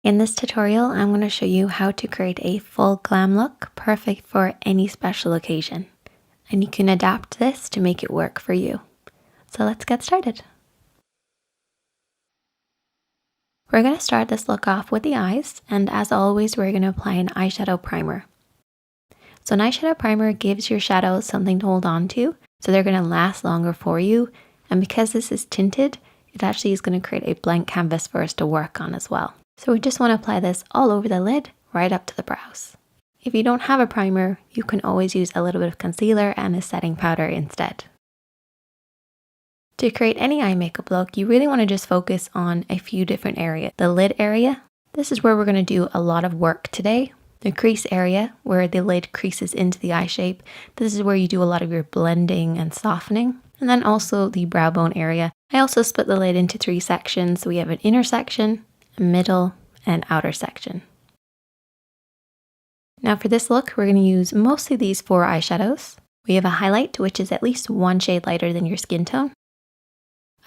In this tutorial, I'm going to show you how to create a full glam look perfect for any special occasion. And you can adapt this to make it work for you. So let's get started. We're going to start this look off with the eyes, and as always, we're going to apply an eyeshadow primer. So an eyeshadow primer gives your shadows something to hold on to, so they're going to last longer for you. And because this is tinted, it actually is going to create a blank canvas for us to work on as well. So we just want to apply this all over the lid, right up to the brows. If you don't have a primer, you can always use a little bit of concealer and a setting powder instead. To create any eye makeup look, you really want to just focus on a few different areas. The lid area, this is where we're going to do a lot of work today. The crease area, where the lid creases into the eye shape, this is where you do a lot of your blending and softening. And then also the brow bone area. I also split the lid into 3 sections. So we have an inner section, a middle, and outer section. Now for this look, we're going to use mostly these 4 eyeshadows. We have a highlight, which is at least 1 shade lighter than your skin tone,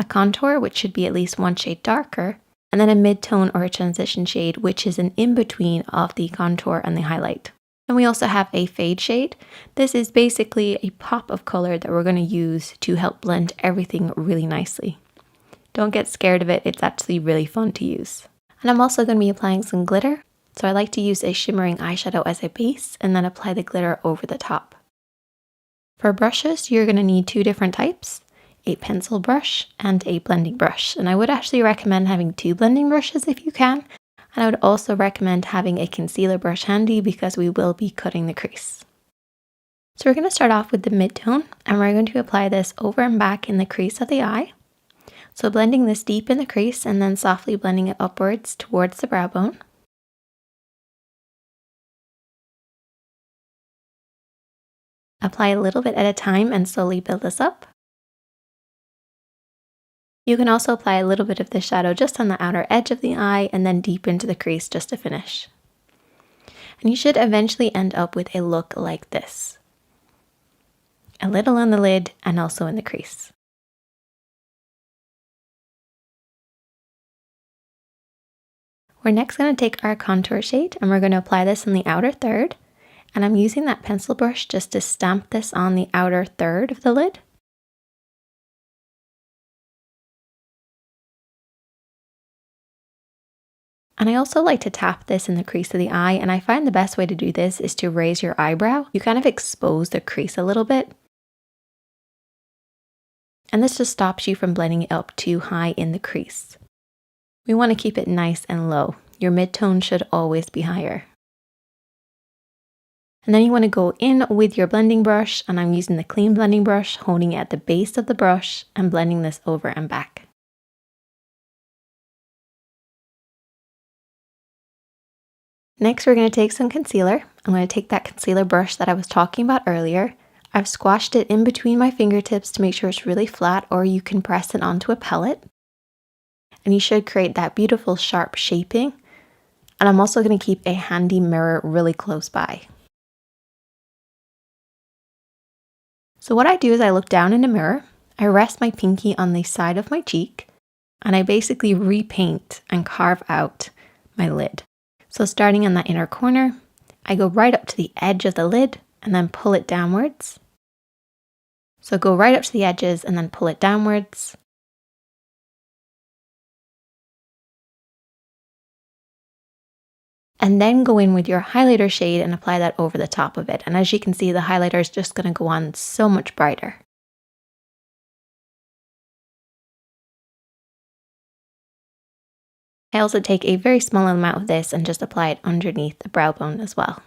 a contour, which should be at least 1 shade darker, and then a mid-tone or a transition shade, which is an in-between of the contour and the highlight. And we also have a fade shade. This is basically a pop of color that we're going to use to help blend everything really nicely. Don't get scared of it, it's actually really fun to use. And I'm also going to be applying some glitter. So I like to use a shimmering eyeshadow as a base and then apply the glitter over the top. For brushes, you're going to need 2 different types, a pencil brush and a blending brush. And I would actually recommend having 2 blending brushes if you can. And I would also recommend having a concealer brush handy because we will be cutting the crease. So we're going to start off with the mid-tone and we're going to apply this over and back in the crease of the eye. So blending this deep in the crease and then softly blending it upwards towards the brow bone. Apply a little bit at a time and slowly build this up. You can also apply a little bit of the shadow just on the outer edge of the eye and then deep into the crease just to finish. And you should eventually end up with a look like this. A little on the lid and also in the crease. We're next going to take our contour shade and we're going to apply this in the outer third. And I'm using that pencil brush just to stamp this on the outer third of the lid. And I also like to tap this in the crease of the eye, and I find the best way to do this is to raise your eyebrow. You kind of expose the crease a little bit. And this just stops you from blending it up too high in the crease. We want to keep it nice and low. Your mid-tone should always be higher. And then you want to go in with your blending brush, and I'm using the clean blending brush, holding it at the base of the brush and blending this over and back. Next, we're going to take some concealer. I'm going to take that concealer brush that I was talking about earlier. I've squashed it in between my fingertips to make sure it's really flat, or you can press it onto a palette. And you should create that beautiful sharp shaping. And I'm also going to keep a handy mirror really close by. So what I do is I look down in the mirror, I rest my pinky on the side of my cheek, and I basically repaint and carve out my lid. So starting in that inner corner, I go right up to the edge of the lid and then pull it downwards. So go right up to the edges and then pull it downwards. And then go in with your highlighter shade and apply that over the top of it. And as you can see, the highlighter is just going to go on so much brighter. I also take a very small amount of this and just apply it underneath the brow bone as well.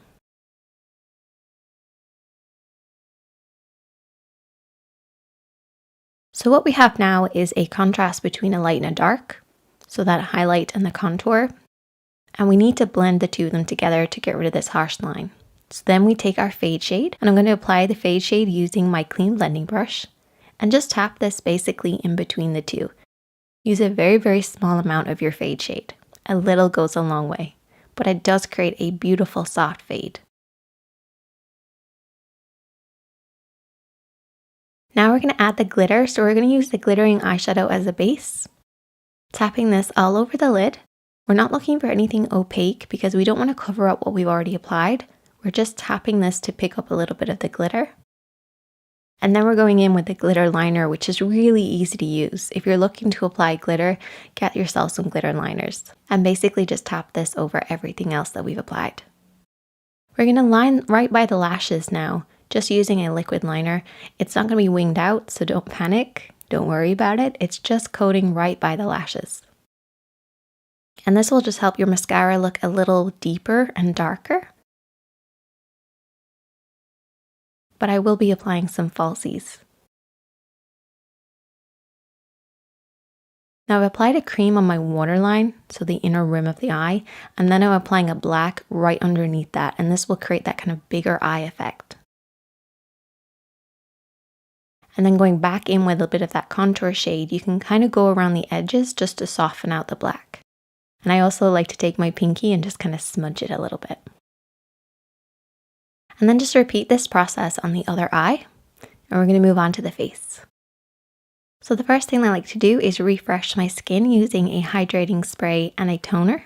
So what we have now is a contrast between a light and a dark. So that highlight and the contour. And we need to blend the 2 of them together to get rid of this harsh line. So then we take our fade shade, and I'm going to apply the fade shade using my clean blending brush and just tap this basically in between the 2. Use a very, very small amount of your fade shade. A little goes a long way, but it does create a beautiful soft fade. Now we're going to add the glitter, so we're going to use the glittering eyeshadow as a base. Tapping this all over the lid, We're not looking for anything opaque because we don't want to cover up what we've already applied. We're just tapping this to pick up a little bit of the glitter. And then we're going in with the glitter liner, which is really easy to use. If you're looking to apply glitter, get yourself some glitter liners and basically just tap this over everything else that we've applied. We're going to line right by the lashes now, just using a liquid liner. It's not going to be winged out, so don't panic. Don't worry about it. It's just coating right by the lashes. And this will just help your mascara look a little deeper and darker. But I will be applying some falsies. Now I've applied a cream on my waterline, so the inner rim of the eye, and then I'm applying a black right underneath that, and this will create that kind of bigger eye effect. And then going back in with a bit of that contour shade, you can kind of go around the edges just to soften out the black. And I also like to take my pinky and just kind of smudge it a little bit. And then just repeat this process on the other eye, and we're going to move on to the face. So the first thing I like to do is refresh my skin using a hydrating spray and a toner.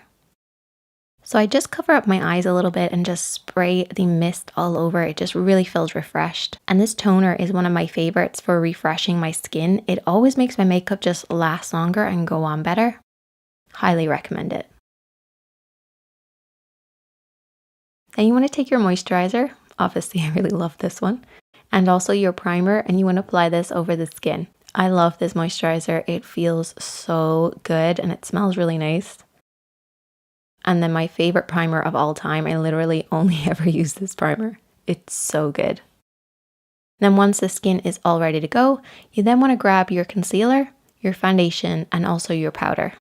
So I just cover up my eyes a little bit and just spray the mist all over. It just really feels refreshed. And this toner is one of my favorites for refreshing my skin. It always makes my makeup just last longer and go on better. Highly recommend it. Then you want to take your moisturizer. Obviously, I really love this one. And also your primer, and you want to apply this over the skin. I love this moisturizer. It feels so good and it smells really nice. And then my favorite primer of all time, I literally only ever use this primer. It's so good. Then once the skin is all ready to go, you then want to grab your concealer, your foundation, and also your powder.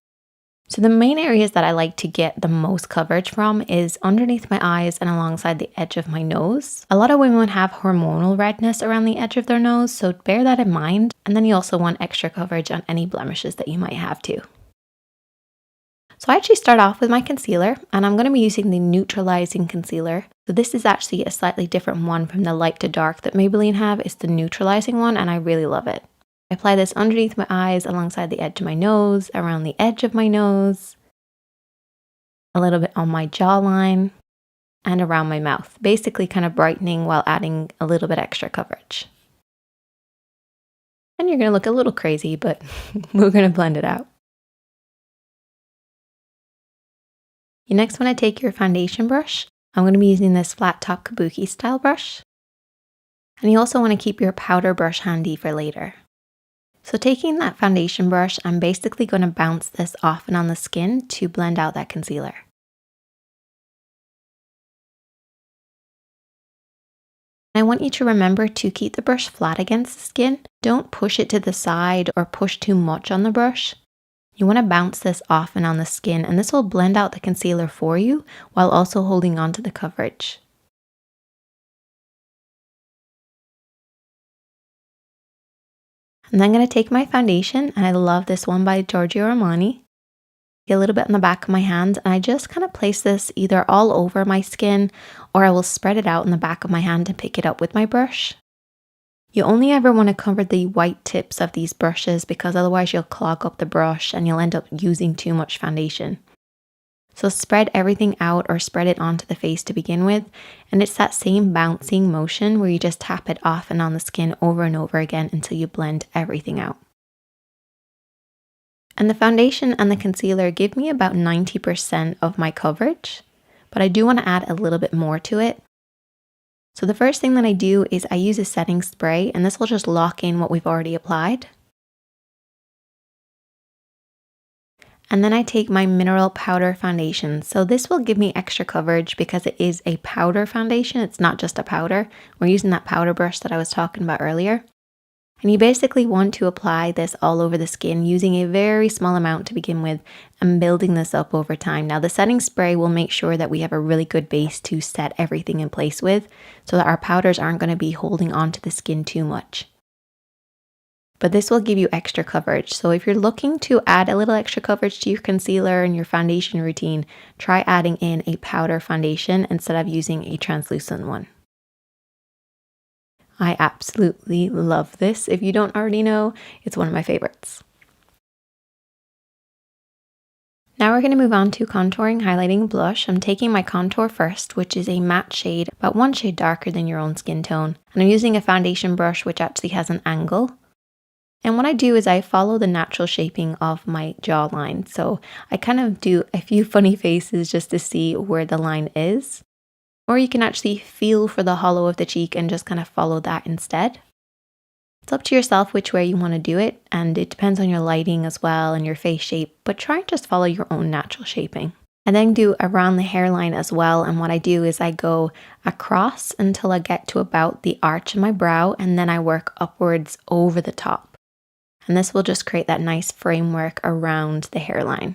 So the main areas that I like to get the most coverage from is underneath my eyes and alongside the edge of my nose. A lot of women have hormonal redness around the edge of their nose, so bear that in mind. And then you also want extra coverage on any blemishes that you might have too. So I actually start off with my concealer, and I'm going to be using the neutralizing concealer. So this is actually a slightly different one from the light to dark that Maybelline have. It's the neutralizing one, and I really love it. I apply this underneath my eyes, alongside the edge of my nose, around the edge of my nose, a little bit on my jawline, and around my mouth, basically kind of brightening while adding a little bit extra coverage. And you're going to look a little crazy, but we're going to blend it out. You next want to take your foundation brush. I'm going to be using this flat top kabuki style brush. And you also want to keep your powder brush handy for later. So taking that foundation brush, I'm basically going to bounce this off and on the skin to blend out that concealer. I want you to remember to keep the brush flat against the skin. Don't push it to the side or push too much on the brush. You want to bounce this off and on the skin, and this will blend out the concealer for you while also holding on to the coverage. And then I'm going to take my foundation, and I love this one by Giorgio Armani. Get a little bit on the back of my hand, and I just kind of place this either all over my skin, or I will spread it out in the back of my hand and pick it up with my brush. You only ever want to cover the white tips of these brushes because otherwise you'll clog up the brush and you'll end up using too much foundation. So spread everything out or spread it onto the face to begin with, and it's that same bouncing motion where you just tap it off and on the skin over and over again until you blend everything out. And the foundation and the concealer give me about 90% of my coverage, but I do want to add a little bit more to it. So the first thing that I do is I use a setting spray, and this will just lock in what we've already applied. And then I take my mineral powder foundation. So this will give me extra coverage because it is a powder foundation. It's not just a powder. We're using that powder brush that I was talking about earlier. And you basically want to apply this all over the skin using a very small amount to begin with and building this up over time. Now the setting spray will make sure that we have a really good base to set everything in place with so that our powders aren't going to be holding onto the skin too much. But this will give you extra coverage. So if you're looking to add a little extra coverage to your concealer and your foundation routine, try adding in a powder foundation instead of using a translucent one. I absolutely love this. If you don't already know, it's one of my favorites. Now we're going to move on to contouring, highlighting, blush. I'm taking my contour first, which is a matte shade, about one shade darker than your own skin tone. And I'm using a foundation brush which actually has an angle. And what I do is I follow the natural shaping of my jawline. So I kind of do a few funny faces just to see where the line is. Or you can actually feel for the hollow of the cheek and just kind of follow that instead. It's up to yourself which way you want to do it, and it depends on your lighting as well and your face shape, but try and just follow your own natural shaping. I then do around the hairline as well, and what I do is I go across until I get to about the arch of my brow, and then I work upwards over the top. And this will just create that nice framework around the hairline.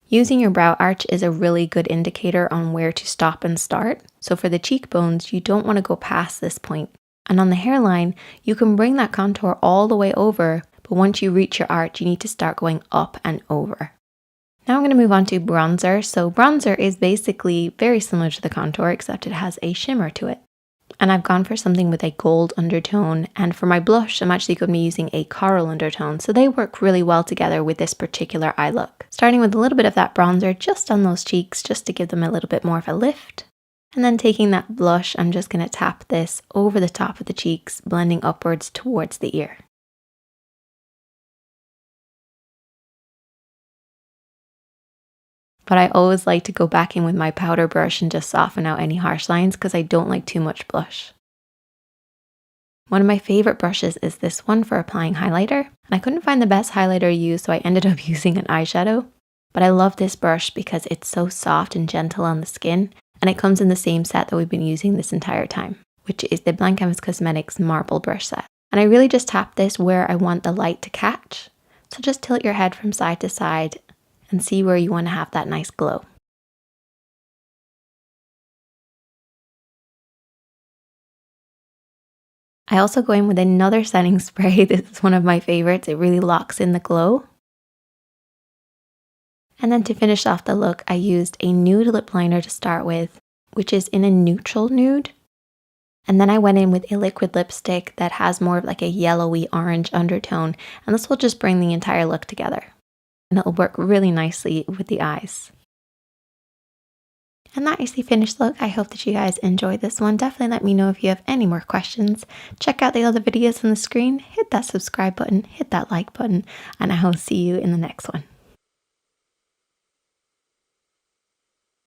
Using your brow arch is a really good indicator on where to stop and start. So for the cheekbones, you don't want to go past this point. And on the hairline, you can bring that contour all the way over, but once you reach your arch, you need to start going up and over. Now I'm going to move on to bronzer. So bronzer is basically very similar to the contour, except it has a shimmer to it. And I've gone for something with a gold undertone, and for my blush, I'm actually going to be using a coral undertone, so they work really well together with this particular eye look. Starting with a little bit of that bronzer just on those cheeks, just to give them a little bit more of a lift. And then taking that blush, I'm just going to tap this over the top of the cheeks, blending upwards towards the ear. But I always like to go back in with my powder brush and just soften out any harsh lines because I don't like too much blush. One of my favorite brushes is this one for applying highlighter. And I couldn't find the best highlighter to use, so I ended up using an eyeshadow. But I love this brush because it's so soft and gentle on the skin. And it comes in the same set that we've been using this entire time, which is the Blank Canvas Cosmetics Marble Brush Set. And I really just tap this where I want the light to catch. So just tilt your head from side to side and see where you want to have that nice glow. I also go in with another setting spray. This is one of my favorites. It really locks in the glow. And then to finish off the look, I used a nude lip liner to start with, which is in a neutral nude. And then I went in with a liquid lipstick that has more of like a yellowy orange undertone, and this will just bring the entire look together. And it'll work really nicely with the eyes. And that is the finished look. I hope that you guys enjoyed this one. Definitely let me know if you have any more questions. Check out the other videos on the screen, hit that subscribe button, hit that like button, and I will see you in the next one.